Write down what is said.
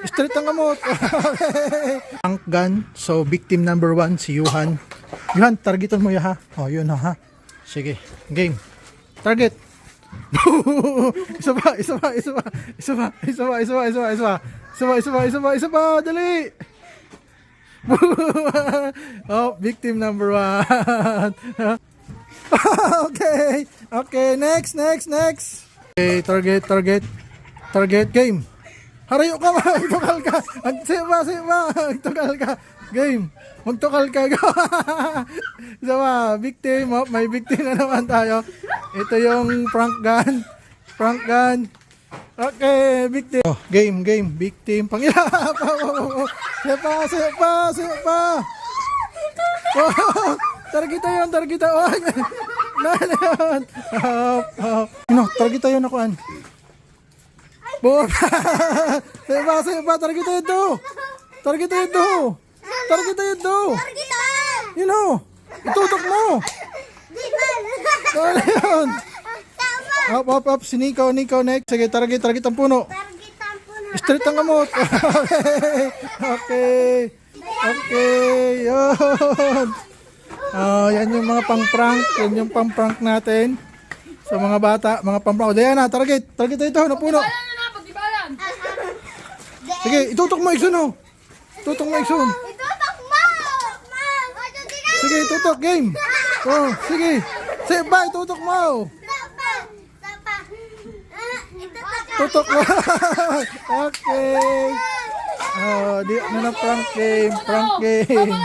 Straight ang kamot. Prank gun. So, victim number 1, si Yuhan. Yuhan, targetan mo ya ha. Oh, yun ha. Sige, game. Target. Isa pa. Dali. Oh, victim number 1. Okay, next. Okay, target game. Harayo ka ba? Magtukal ka. Magtukal ka. Game. Magtukal ka. Isa pa, victim. Oh, may victim na naman tayo. Ito yung prank gun. Okay, victim. Oh, game. Victim. Pangila. Siya pa. Oh, target yun. Nalan. Target yun akuan. Bo. Saya pa, target yun to. You know, itutok mo. Nalan. Up, sinikaw, next. Sige, target ang puno. Straight ang kamot. Okay. Yun. Yan yung mga pang-prank. Yan yung pang-prank natin. Sa mga bata, mga pang-prank. O, Diana, target ito, napuno. Sige, itutok mo, Iksun. Sige, tutok, game. Oh, sige. Sige, ba, itutok mo. Tutok mo. Okay. Di na prank game.